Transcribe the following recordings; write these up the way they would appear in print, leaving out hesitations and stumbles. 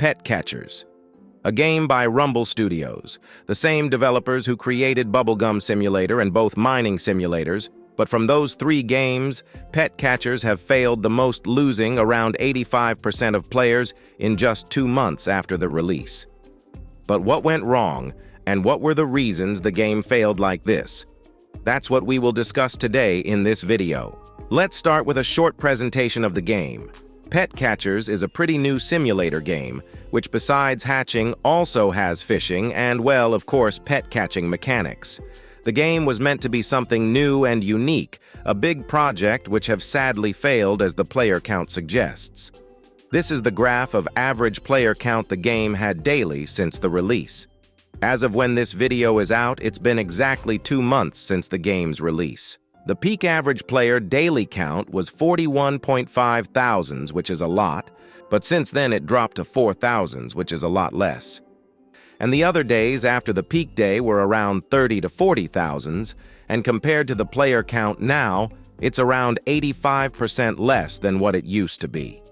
Pet Catchers, a game by Rumble Studios, the same developers who created Bubblegum Simulator and both mining simulators, but from those three games, Pet Catchers have failed the most, losing around 85% of players in just 2 months after the release. But what went wrong, and what were the reasons the game failed like this? That's what we will discuss today in this video. Let's start with a short presentation of the game. Pet Catchers is a pretty new simulator game, which besides hatching also has fishing and, well, of course, pet catching mechanics. The game was meant to be something new and unique, a big project which have sadly failed as the player count suggests. This is the graph of average player count the game had daily since the release. As of when this video is out, it's been exactly 2 months since the game's release. The peak average player daily count was 41.5 thousands, which is a lot, but since then it dropped to 4,000, which is a lot less. And the other days after the peak day were around 30 to 40,000, and compared to the player count now, it's around 85% less than what it used to be.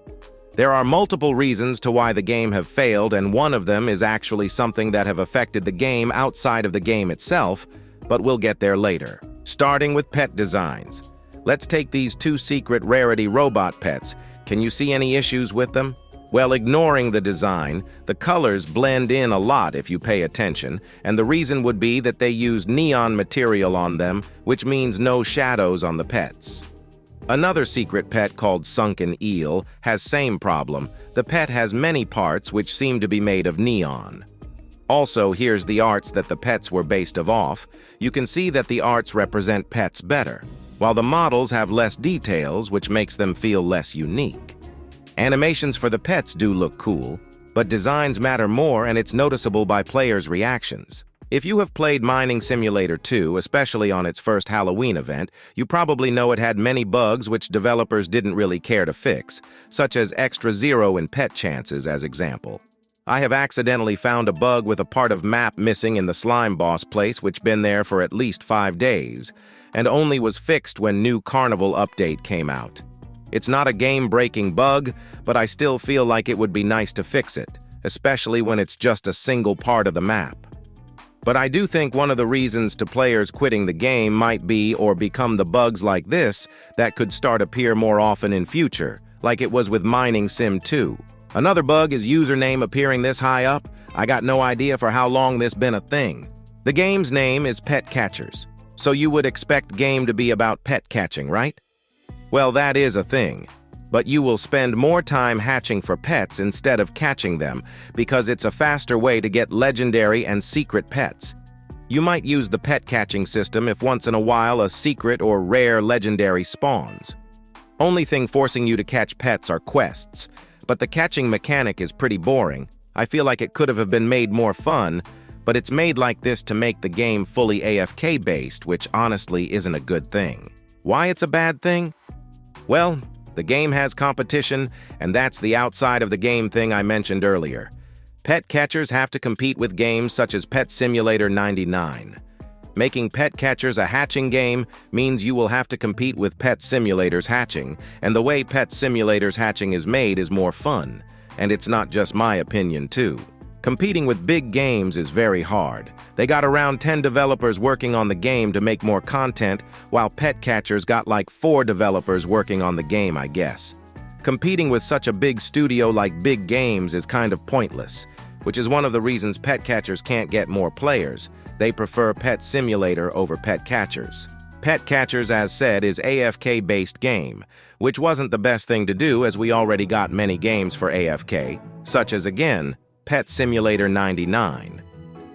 There are multiple reasons to why the game have failed, and one of them is actually something that have affected the game outside of the game itself, but we'll get there later. Starting with pet designs. Let's take these 2 secret rarity robot pets. Can you see any issues with them? Well, ignoring the design, the colors blend in a lot if you pay attention, and the reason would be that they use neon material on them, which means no shadows on the pets. Another secret pet called Sunken Eel has same problem. The pet has many parts which seem to be made of neon. Also, here's the arts that the pets were based off. You can see that the arts represent pets better, while the models have less details, which makes them feel less unique. Animations for the pets do look cool, but designs matter more, and it's noticeable by players' reactions. If you have played Mining Simulator 2, especially on its first Halloween event, you probably know it had many bugs which developers didn't really care to fix, such as extra zero in pet chances as example. I have accidentally found a bug with a part of map missing in the slime boss place which been there for at least 5 days, and only was fixed when new Carnival update came out. It's not a game-breaking bug, but I still feel like it would be nice to fix it, especially when it's just a single part of the map. But I do think one of the reasons to players quitting the game might be or become the bugs like this that could start appear more often in future, like it was with Mining Sim 2. Another bug is username appearing this high up. I got no idea for how long this been a thing. The game's name is Pet Catchers, so you would expect game to be about pet catching, right? Well, that is a thing, but you will spend more time hatching for pets instead of catching them because it's a faster way to get legendary and secret pets. You might use the pet catching system if once in a while a secret or rare legendary spawns. Only thing forcing you to catch pets are quests, but the catching mechanic is pretty boring. I feel like it could have been made more fun, but it's made like this to make the game fully AFK based, which honestly isn't a good thing. Why it's a bad thing? Well, the game has competition, and that's the outside of the game thing I mentioned earlier. Pet catchers have to compete with games such as Pet Simulator 99. Making Pet Catchers a hatching game means you will have to compete with Pet Simulator's hatching, and the way Pet Simulator's hatching is made is more fun, and it's not just my opinion too. Competing with big games is very hard. They got around 10 developers working on the game to make more content, while Pet Catchers got like 4 developers working on the game, I guess. Competing with such a big studio like Big Games is kind of pointless, which is one of the reasons Pet Catchers can't get more players. They prefer Pet Simulator over Pet Catchers. Pet Catchers, as said, is AFK-based game, which wasn't the best thing to do as we already got many games for AFK, such as, again, Pet Simulator 99.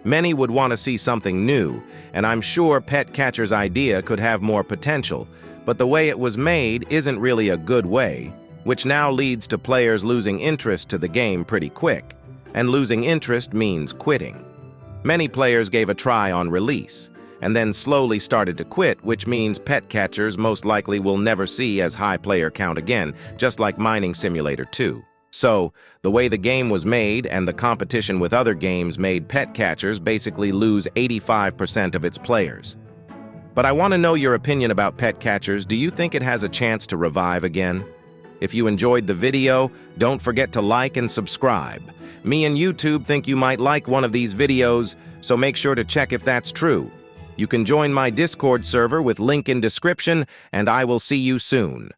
Many would want to see something new, and I'm sure Pet Catcher's idea could have more potential, but the way it was made isn't really a good way, which now leads to players losing interest to the game pretty quick, and losing interest means quitting. Many players gave a try on release, and then slowly started to quit, which means Pet Catchers most likely will never see as high player count again, just like Mining Simulator 2. So, the way the game was made and the competition with other games made Pet Catchers basically lose 85% of its players. But I want to know your opinion about Pet Catchers. Do you think it has a chance to revive again? If you enjoyed the video, don't forget to like and subscribe. Me and YouTube think you might like one of these videos, so make sure to check if that's true. You can join my Discord server with link in description, and I will see you soon.